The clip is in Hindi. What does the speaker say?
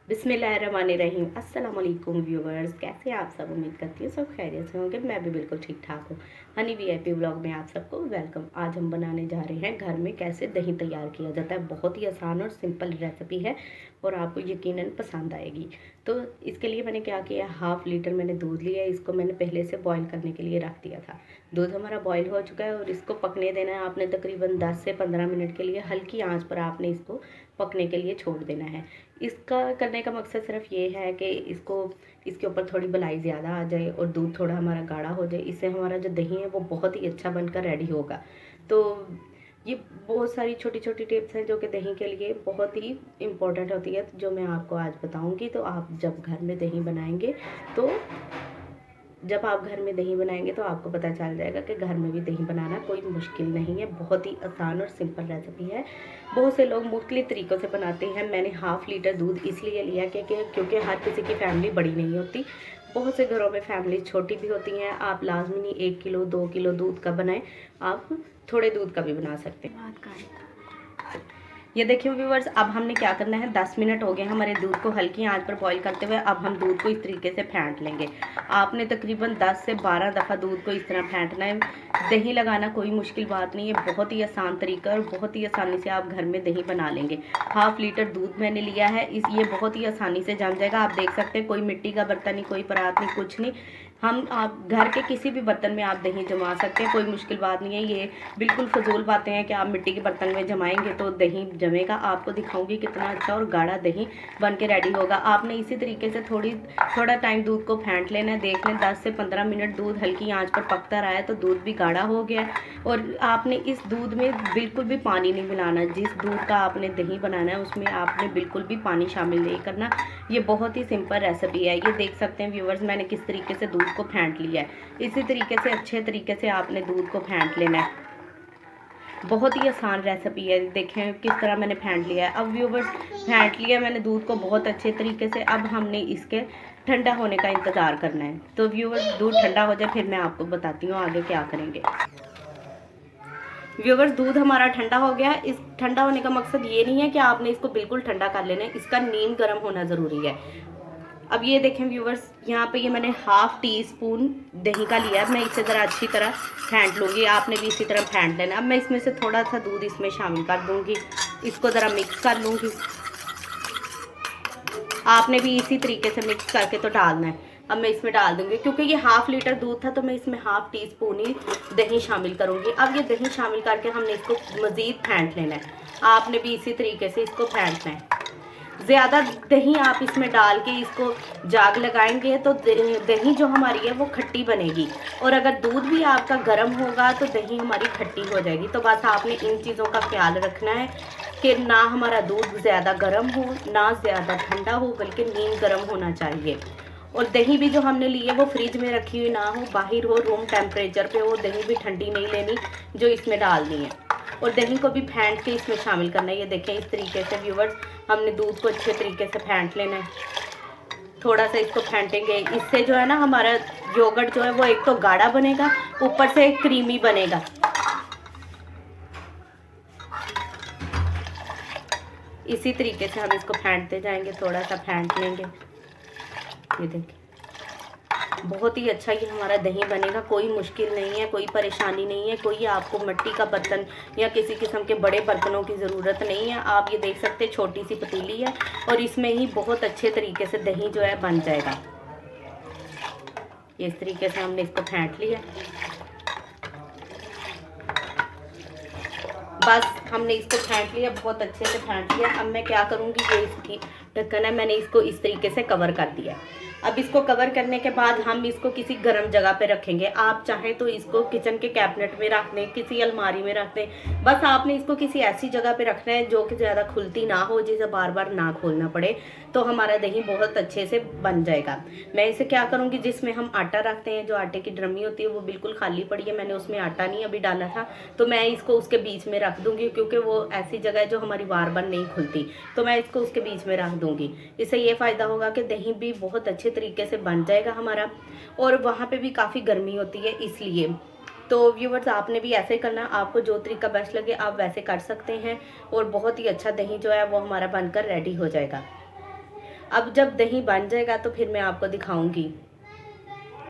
बिस्मिल्लाहिर्रहमानिर्रहीम। अस्सलाम वालेकुम व्यूवर्स, कैसे हैं आप सब। उम्मीद करती हूँ सब खैरियत से होंगे। मैं भी बिल्कुल ठीक ठाक हूँ। हनी वीआईपी व्लॉग में आप सबको वेलकम। आज हम बनाने जा रहे हैं घर में कैसे दही तैयार किया जाता है। बहुत ही आसान और सिंपल रेसिपी है और आपको यकीनन पसंद आएगी। तो इसके लिए मैंने क्या किया, 1/2 लीटर मैंने दूध लिया है। इसको मैंने पहले से बॉईल करने के लिए रख दिया था। दूध हमारा बॉईल हो चुका है और इसको पकने देना है आपने तकरीबन 10 से 15 मिनट के लिए। हल्की आंच पर आपने इसको पकने के लिए छोड़ देना है। इसका करने का मकसद सिर्फ ये है कि इसके ऊपर थोड़ी मलाई ज़्यादा आ जाए और दूध थोड़ा हमारा गाढ़ा हो जाए। इससे हमारा जो दही है वो बहुत ही अच्छा बनकर रेडी होगा। तो ये बहुत सारी छोटी छोटी टिप्स हैं जो कि दही के लिए बहुत ही इम्पोर्टेंट होती है, जो मैं आपको आज बताऊंगी। तो आप जब घर में दही बनाएंगे तो आपको पता चल जाएगा कि घर में भी दही बनाना कोई मुश्किल नहीं है। बहुत ही आसान और सिंपल रेसिपी है। बहुत से लोग मुख्तलिफ तरीक़ों से बनाते हैं। मैंने 1/2 लीटर दूध इसलिए लिया क्योंकि हर किसी की फैमिली बड़ी नहीं होती। बहुत से घरों में फैमिली छोटी भी होती हैं। आप लाजमी नहीं 1 किलो 2 किलो दूध का बनाएं, आप थोड़े दूध का भी बना सकते हैं। ये देखिए व्यूवर्स, अब हमने क्या करना है, 10 मिनट हो गए हमारे दूध को हल्की आंच पर बॉईल करते हुए। अब हम दूध को इस तरीके से फेंट लेंगे। आपने तकरीबन 10 से 12 दफ़ा दूध को इस तरह फेंटना है। दही लगाना कोई मुश्किल बात नहीं है, बहुत ही आसान तरीका है और बहुत ही आसानी से आप घर में दही बना लेंगे। 1/2 लीटर दूध मैंने लिया है, ये बहुत ही आसानी से जम जाएगा। आप देख सकते हैं कोई मिट्टी का बर्तन नहीं, कोई परात नहीं, कुछ नहीं। आप घर के किसी भी बर्तन में आप दही जमा सकते हैं, कोई मुश्किल बात नहीं है। ये बिल्कुल फजूल बातें हैं कि आप मिट्टी के बर्तन में जमाएंगे तो दही जमेगा। आपको दिखाऊंगी कितना अच्छा और गाढ़ा दही बन के रेडी होगा। आपने इसी तरीके से थोड़ा टाइम दूध को फेंट लेना है। देख लें 10 से 15 मिनट दूध हल्की आंच पर पकता रहा है तो दूध भी गाढ़ा हो गया है। और आपने इस दूध में बिल्कुल भी पानी नहीं मिलाना। जिस दूध का आपने दही बनाना है उसमें आपने बिल्कुल भी पानी शामिल नहीं करना। ये बहुत ही सिंपल रेसिपी है। ये देख सकते हैं व्यूवर्स, मैंने किस तरीके से दूध को फेंट लिया है। इसी तरीके से अच्छे तरीके से आपने दूध को फेंट लेना है। बहुत ही आसान रेसिपी है। देखें किस तरह मैंने फेंट लिया है। अब व्यूवर्स, फेंट लिया मैंने दूध को बहुत अच्छे तरीके से। अब हमने इसके ठंडा होने का इंतज़ार करना है। तो व्यूवर्स, दूध ठंडा हो जाए फिर मैं आपको बताती हूँ आगे क्या करेंगे। व्यूवर्स, दूध हमारा ठंडा हो गया है। इस ठंडा होने का मकसद ये नहीं है कि आपने इसको बिल्कुल ठंडा कर लेना है, इसका नीम गर्म होना ज़रूरी है। अब ये देखें व्यूवर्स, यहाँ पे ये मैंने 1/2 टीस्पून दही का लिया है। मैं इसे ज़रा अच्छी तरह फेंट लूँगी। आपने भी इसी तरह फेंट लेना। अब मैं इसमें से थोड़ा सा दूध इसमें शामिल कर दूँगी। इसको ज़रा मिक्स कर लूँगी। आपने भी इसी तरीके से मिक्स करके तो डालना है। अब मैं इसमें डाल दूँगी, क्योंकि ये 1/2 लीटर दूध था तो मैं इसमें 1/2 टीस्पून ही दही शामिल करूँगी। अब ये दही शामिल करके हमने इसको मज़ीद फेंट लेना है। आपने भी इसी तरीके से इसको फेंटना है। ज़्यादा दही आप इसमें डाल के इसको जाग लगाएंगे तो दही जो हमारी है वो खट्टी बनेगी। और अगर दूध भी आपका गर्म होगा तो दही हमारी खट्टी हो जाएगी। तो बस आपने इन चीज़ों का ख्याल रखना है कि ना हमारा दूध ज़्यादा गर्म हो ना ज़्यादा ठंडा हो, बल्कि नीम गर्म होना चाहिए। और दही भी जो हमने ली है वो फ्रिज में रखी हुई ना हो, बाहर हो, रूम टेम्परेचर पे हो। दही भी ठंडी नहीं लेनी जो इसमें डालनी है। और दही को भी फेंट के इसमें शामिल करना है। ये देखें इस तरीके से व्यूवर्स, हमने दूध को अच्छे तरीके से फेंट लेना है। थोड़ा सा इसको फेंटेंगे, इससे जो है ना हमारा योगर्ट जो है वो एक तो गाढ़ा बनेगा, ऊपर से क्रीमी बनेगा। इसी तरीके से हम इसको फेंटते जाएंगे, थोड़ा सा फेंट लेंगे। ये देखिए बहुत ही अच्छा ये हमारा दही बनेगा। कोई मुश्किल नहीं है, कोई परेशानी नहीं है, कोई आपको मिट्टी का बर्तन या किसी किस्म के बड़े बर्तनों की ज़रूरत नहीं है। आप ये देख सकते हैं छोटी सी पतीली है और इसमें ही बहुत अच्छे तरीके से दही जो है बन जाएगा। इस तरीके से हमने इसको फेंट लिया। बस हमने इसको फेंट लिया, बहुत अच्छे से फेंट लिया। अब मैं क्या करूँगी, ये इसकी ढक्कन है, मैंने इसको इस तरीके से कवर कर दिया। अब इसको कवर करने के बाद हम इसको किसी गर्म जगह पे रखेंगे। आप चाहें तो इसको किचन के कैबिनेट में रख दें, किसी अलमारी में रख दें। बस आपने इसको किसी ऐसी जगह पे रखना है जो कि ज़्यादा खुलती ना हो, जिसे बार बार ना खोलना पड़े, तो हमारा दही बहुत अच्छे से बन जाएगा। मैं इसे क्या करूँगी, जिसमें हम आटा रखते हैं, जो आटे की ड्रमी होती है वो बिल्कुल खाली पड़ी है, मैंने उसमें आटा नहीं अभी डाला था, तो मैं इसको उसके बीच में रख दूँगी। क्योंकि वो ऐसी जगह है जो हमारी बार बार नहीं खुलती, तो मैं इसको उसके बीच में रख दूँगी। इससे ये फ़ायदा होगा कि दही भी बहुत अच्छे तरीके से बन जाएगा हमारा। और वहाँ पे भी काफ़ी गर्मी होती है इसलिए। तो व्यूवर्स, आपने भी ऐसे करना। आपको जो तरीका बेस्ट लगे आप वैसे कर सकते हैं और बहुत ही अच्छा दही जो है वो हमारा बनकर रेडी हो जाएगा। अब जब दही बन जाएगा तो फिर मैं आपको दिखाऊंगी।